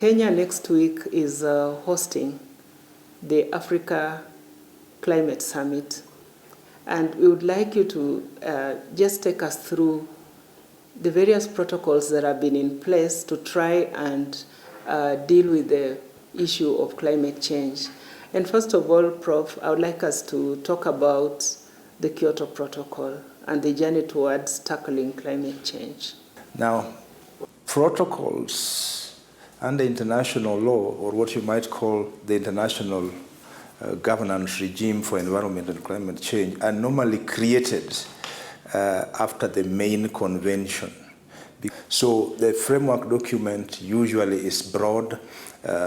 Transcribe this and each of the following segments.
Kenya next week is hosting the Africa Climate Summit, and we would like you to just take us through the various protocols that have been in place to try and deal with the issue of climate change. And first of all, Prof, I would like us to talk about the Kyoto Protocol and the journey towards tackling climate change. Now, protocols under international law, or what you might call the international governance regime for environment and climate change, are normally created after the main convention. So the framework document usually is broad.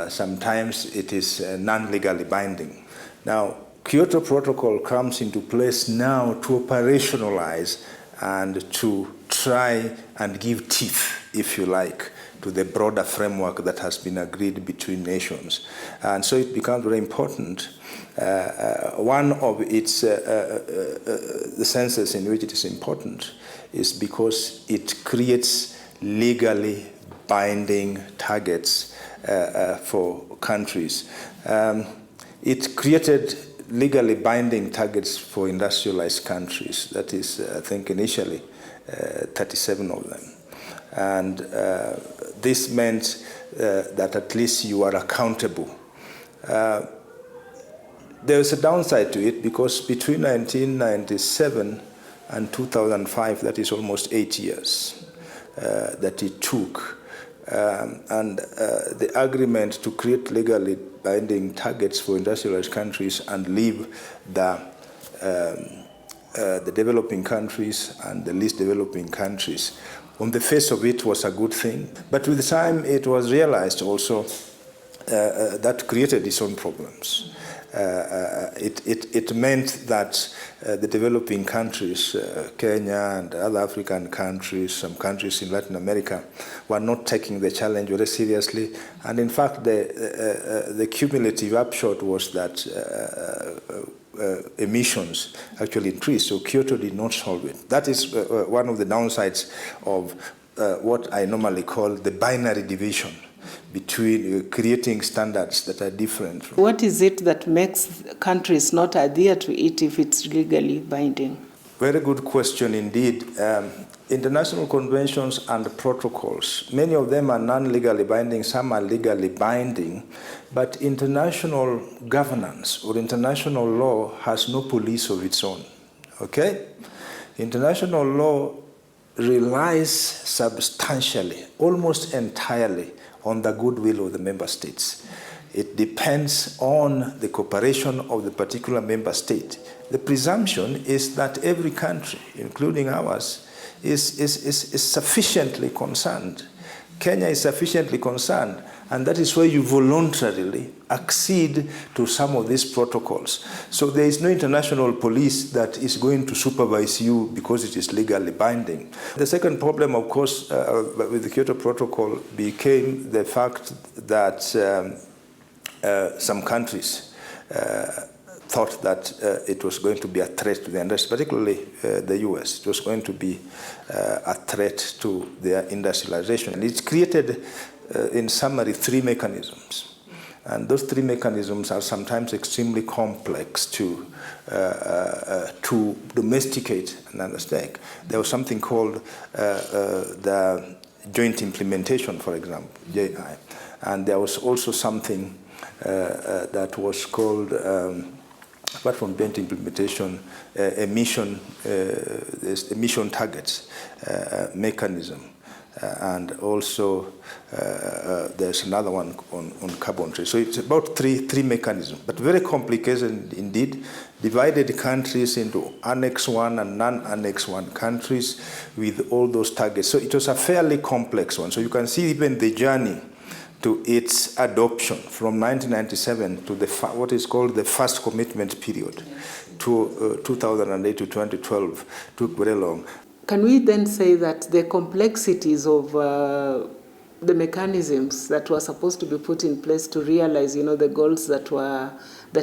Sometimes it is non-legally binding. Now, Kyoto Protocol comes into place now to operationalize and to try and give teeth, if you like, to the broader framework that has been agreed between nations. And so it becomes very important. One of its the senses in which it is important is because it creates legally binding targets for countries. It created legally binding targets for industrialized countries. That is, I think, initially 37 of them. And this meant that at least you are accountable. There is a downside to it because between 1997 and 2005, that is almost 8 years that it took. And the agreement to create legally binding targets for industrialized countries and leave the developing countries and the least developing countries, on the face of it was a good thing. But with time, it was realized also that created its own problems. It meant that the developing countries, Kenya and other African countries, some countries in Latin America, were not taking the challenge very seriously. And in fact, the cumulative upshot was that emissions actually increased. So Kyoto did not solve it. That is one of the downsides of what I normally call the binary division between creating standards that are different. What is it that makes countries not adhere to it if it's legally binding? Very good question indeed. International conventions and protocols, many of them are non-legally binding, some are legally binding, but international governance or international law has no police of its own, okay? International law relies substantially, almost entirely, on the goodwill of the member states. It depends on the cooperation of the particular member state. The presumption is that every country, including ours, is sufficiently concerned. Kenya is sufficiently concerned, and that is why you voluntarily accede to some of these protocols. So there is no international police that is going to supervise you because it is legally binding. The second problem, of course, with the Kyoto Protocol became the fact that some countries thought that it was going to be a threat to the industry, particularly the US. It was going to be a threat to their industrialization. And it created, in summary, three mechanisms. And those three mechanisms are sometimes extremely complex to domesticate and understand. There was something called the joint implementation, for example, JI. And there was also something that was called, apart from joint implementation, emission targets mechanism. And also there's another one on carbon trade. So it's about three mechanisms, but very complicated indeed, divided countries into Annex 1 and non-Annex 1 countries with all those targets. So it was a fairly complex one. So you can see even the journey to its adoption from 1997 to what is called the first commitment period to 2008 to 2012 took very long. Can we then say that the complexities of the mechanisms that were supposed to be put in place to realize, the goals that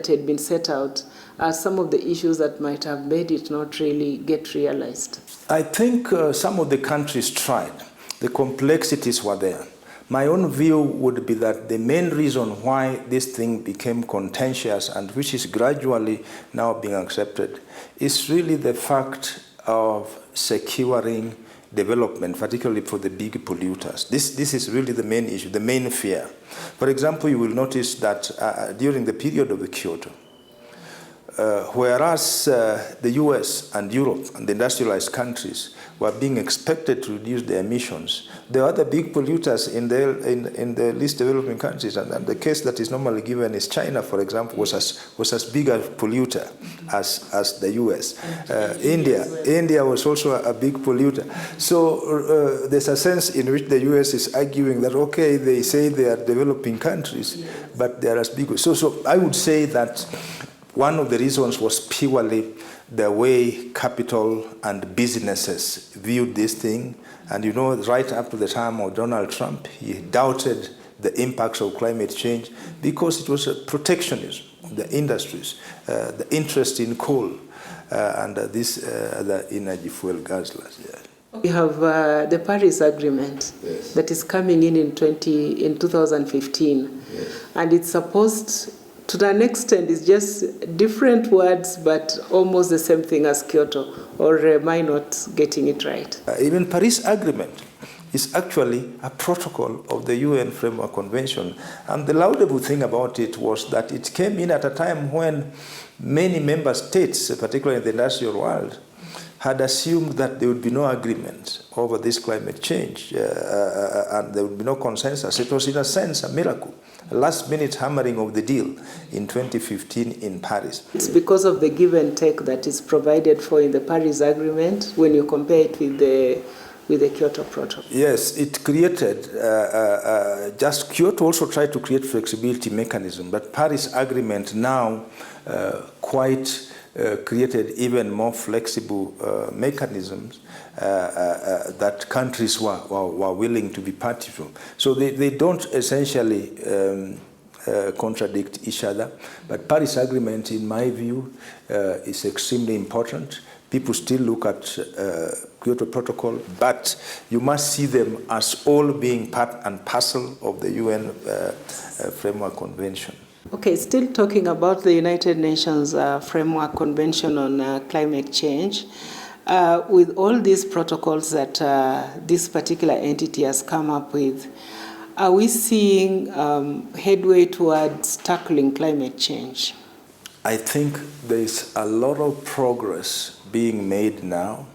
had been set out are some of the issues that might have made it not really get realized? I think some of the countries tried. The complexities were there. My own view would be that the main reason why this thing became contentious and which is gradually now being accepted is really the fact of securing development, particularly for the big polluters. This is really the main issue, the main fear. For example, you will notice that during the period of the Kyoto, whereas the US and Europe and the industrialized countries were being expected to reduce their emissions, there are other big polluters in the least developing countries. And the case that is normally given is China, for example, was as big a polluter as the US. India was also a big polluter. So there's a sense in which the US is arguing that, okay, they say they are developing countries, but they are as big. So I would say that one of the reasons was purely the way capital and businesses viewed this thing. And you know, right up to the time of Donald Trump, he doubted the impacts of climate change because it was a protectionism of the industries, the interest in coal, and the energy fuel guzzlers. Yeah. We have the Paris Agreement that is coming in 2015, and it's supposed to an extent, it's just different words, but almost the same thing as Kyoto, or am I not getting it right? Even Paris Agreement is actually a protocol of the UN Framework Convention. And the laudable thing about it was that it came in at a time when many member states, particularly in the industrial world, had assumed that there would be no agreement over this climate change and there would be no consensus. It was, in a sense, a miracle, a last-minute hammering of the deal in 2015 in Paris. It's because of the give and take that is provided for in the Paris Agreement when you compare it with the Kyoto Protocol. Yes, it created, just Kyoto also tried to create flexibility mechanism, but Paris Agreement now created even more flexible mechanisms that countries were willing to be party to. So they don't essentially contradict each other. But Paris Agreement, in my view, is extremely important. People still look at Kyoto Protocol, but you must see them as all being part and parcel of the UN Framework Convention. Okay, still talking about the United Nations Framework Convention on Climate Change, with all these protocols that this particular entity has come up with, are we seeing headway towards tackling climate change? I think there's a lot of progress being made now.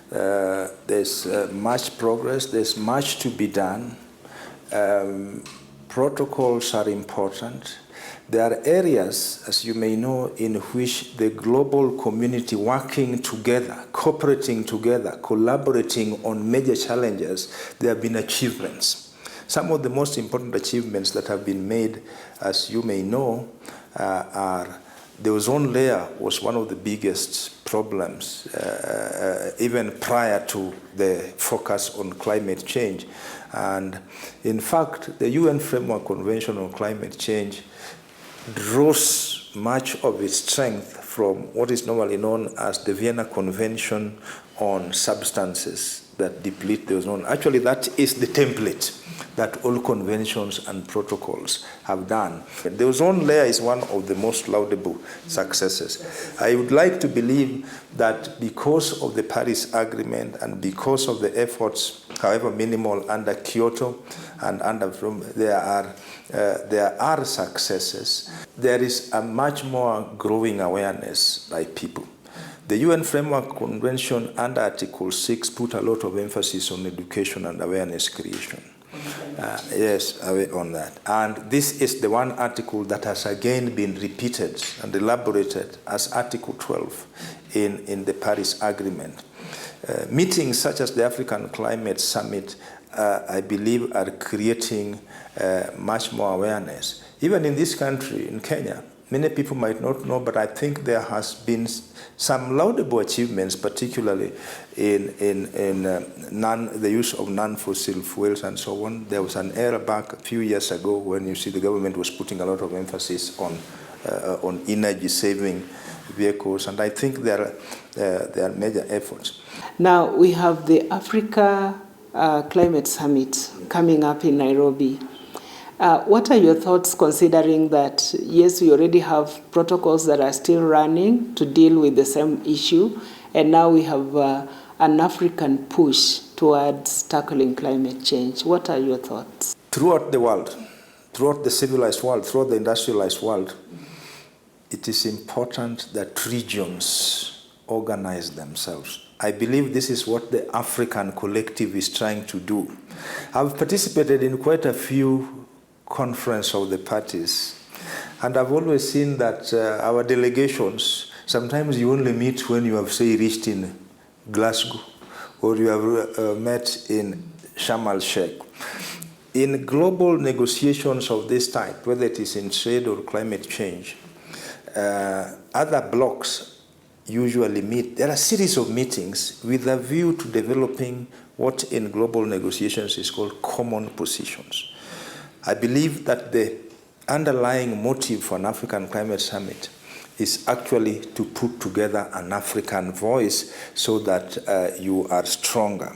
There's much progress, there's much to be done. Protocols are important. There are areas, as you may know, in which the global community working together, cooperating together, collaborating on major challenges, there have been achievements. Some of the most important achievements that have been made, as you may know, are the ozone layer was one of the biggest problems, even prior to the focus on climate change. And in fact, the UN Framework Convention on Climate Change draws much of its strength from what is normally known as the Vienna Convention on Substances that deplete the ozone. Actually, that is the template that all conventions and protocols have done. The ozone layer is one of the most laudable successes. I would like to believe that because of the Paris Agreement and because of the efforts, however minimal, under Kyoto and under there are successes. There is a much more growing awareness by people. The UN Framework Convention under Article 6 put a lot of emphasis on education and awareness creation. Yes, on that. And this is the one article that has again been repeated and elaborated as Article 12 in the Paris Agreement. Meetings such as the African Climate Summit, I believe, are creating much more awareness. Even in this country, in Kenya, many people might not know, but I think there has been some laudable achievements, particularly in the use of non-fossil fuels and so on. There was an era back a few years ago when you see the government was putting a lot of emphasis on energy-saving vehicles, and I think there are major efforts. Now we have the Africa climate summit coming up in Nairobi. What are your thoughts, considering that, yes, we already have protocols that are still running to deal with the same issue, and now we have an African push towards tackling climate change? What are your thoughts? Throughout the world, throughout the civilized world, throughout the industrialized world, it is important that regions organize themselves. I believe this is what the African collective is trying to do. I've participated in quite a few conferences of the parties, and I've always seen that our delegations, sometimes you only meet when you have, say, reached in Glasgow, or you have met in Sharm el-Sheikh. In global negotiations of this type, whether it is in trade or climate change, other blocs usually meet. There are a series of meetings with a view to developing what in global negotiations is called common positions. I believe that the underlying motive for an African Climate Summit is actually to put together an African voice so that you are stronger.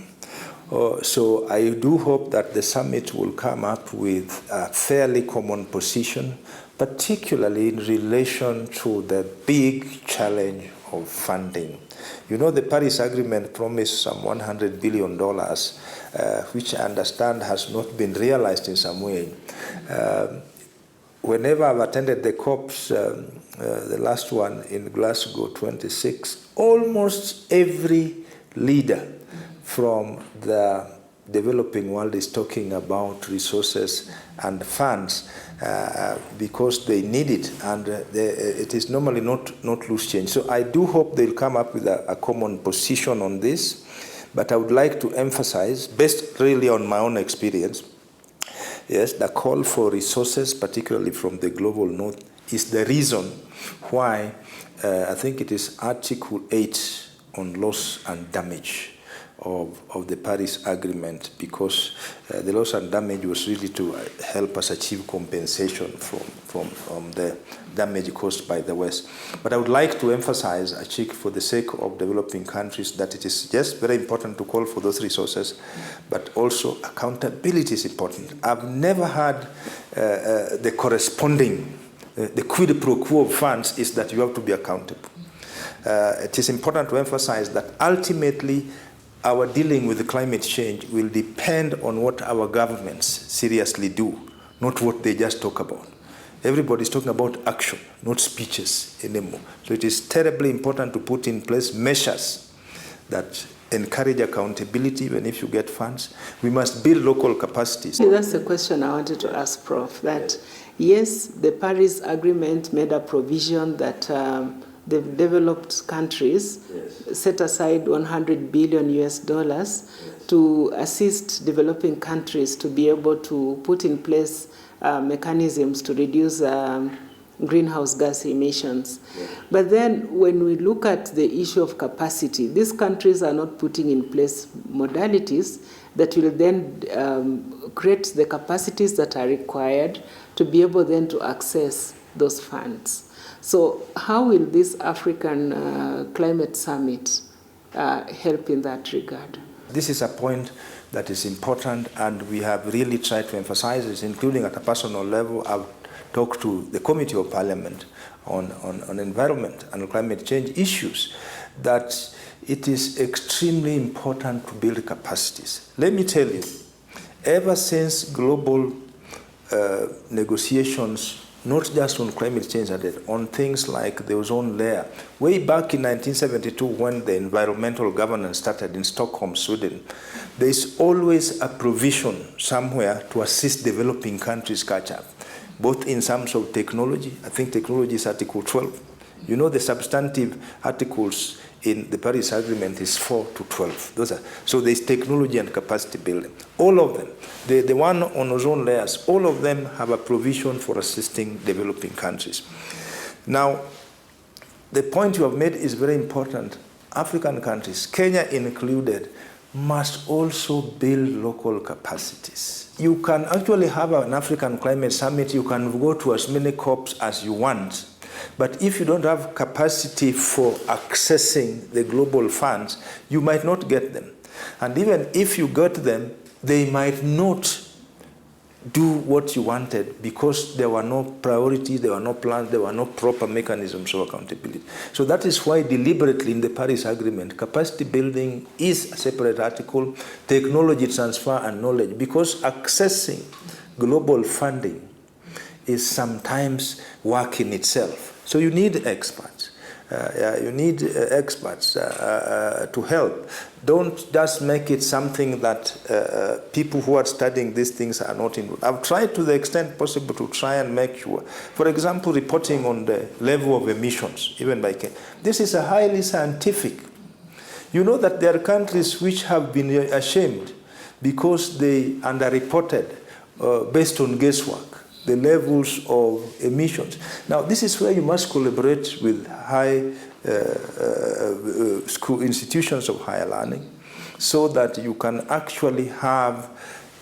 So I do hope that the summit will come up with a fairly common position, particularly in relation to the big challenge of funding. You know, the Paris Agreement promised some $100 billion, which I understand has not been realized in some way. Whenever I've attended the COPs, the last one in Glasgow 26, almost every leader from the developing world is talking about resources and funds because they need it, and it is normally not loose change. So I do hope they'll come up with a common position on this, but I would like to emphasize, based really on my own experience, yes, the call for resources, particularly from the global north, is the reason why I think it is Article 8 on loss and damage of the Paris Agreement, because the loss and damage was really to help us achieve compensation from the damage caused by the West. But I would like to emphasize, Achik, for the sake of developing countries, that it is just very important to call for those resources, but also accountability is important. I've never had the corresponding, the quid pro quo of funds is that you have to be accountable. It is important to emphasize that ultimately our dealing with the climate change will depend on what our governments seriously do, not what they just talk about. Everybody's talking about action, not speeches anymore. So it is terribly important to put in place measures that encourage accountability even if you get funds. We must build local capacities. That's the question I wanted to ask, Prof. That yes, the Paris Agreement made a provision that the developed countries set aside $100 billion to assist developing countries to be able to put in place mechanisms to reduce greenhouse gas emissions. But then when we look at the issue of capacity, these countries are not putting in place modalities that will then create the capacities that are required to be able then to access those funds. So how will this African Climate Summit help in that regard? This is a point that is important, and we have really tried to emphasize this, including at a personal level. I've talked to the Committee of Parliament on environment and climate change issues, that it is extremely important to build capacities. Let me tell you, ever since global negotiations, not just on climate change, on things like the ozone layer. Way back in 1972, when the environmental governance started in Stockholm, Sweden, there is always a provision somewhere to assist developing countries catch up, both in terms of technology. I think technology is Article 12. You know, the substantive articles in the Paris Agreement is 4 to 12. Those are, so there's technology and capacity building. All of them. The one on ozone layers, all of them have a provision for assisting developing countries. Now, the point you have made is very important. African countries, Kenya included, must also build local capacities. You can actually have an African Climate Summit, you can go to as many COPs as you want, but if you don't have capacity for accessing the global funds, you might not get them. And even if you got them, they might not do what you wanted because there were no priorities, there were no plans, there were no proper mechanisms of accountability. So that is why deliberately in the Paris Agreement, capacity building is a separate article, technology transfer and knowledge, because accessing global funding is sometimes work in itself. So you need experts. You need experts to help. Don't just make it something that people who are studying these things are not involved. I've tried to the extent possible to try and make sure. For example, reporting on the level of emissions, even by Kenya. This is a highly scientific. You know that there are countries which have been ashamed because they underreported based on guesswork the levels of emissions. Now, this is where you must collaborate with high school institutions of higher learning so that you can actually have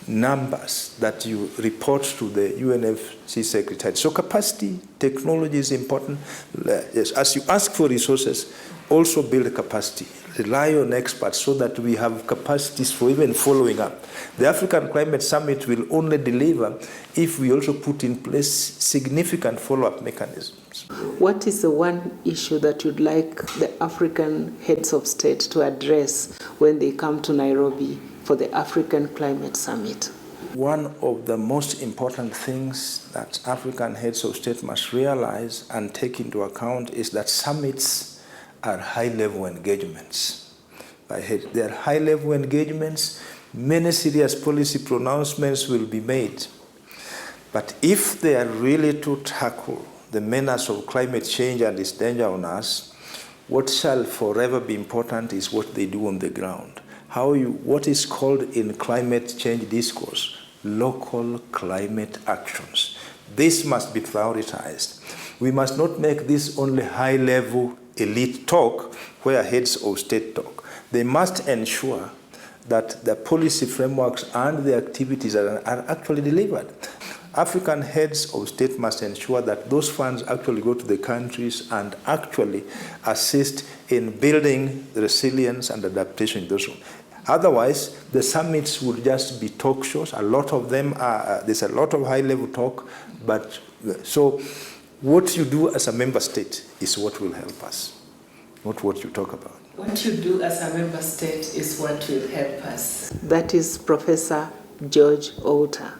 numbers that you report to the UNFCCC Secretary. So capacity, technology is important. Yes, as you ask for resources, also build capacity. Rely on experts so that we have capacities for even following up. The African Climate Summit will only deliver if we also put in place significant follow-up mechanisms. What is the one issue that you'd like the African heads of state to address when they come to Nairobi for the African Climate Summit? One of the most important things that African heads of state must realize and take into account is that summits are high-level engagements. They are high-level engagements. Many serious policy pronouncements will be made. But if they are really to tackle the menace of climate change and its danger on us, what shall forever be important is what they do on the ground. What is called in climate change discourse, local climate actions. This must be prioritized. We must not make this only high-level elite talk where heads of state talk. They must ensure that the policy frameworks and the activities are actually delivered. African heads of state must ensure that those funds actually go to the countries and actually assist in building resilience and adaptation in those. Otherwise, the summits would just be talk shows. A lot of them are, there's a lot of high-level talk, but so what you do as a member state is what will help us, not what you talk about. What you do as a member state is what will help us. That is Professor George Outa.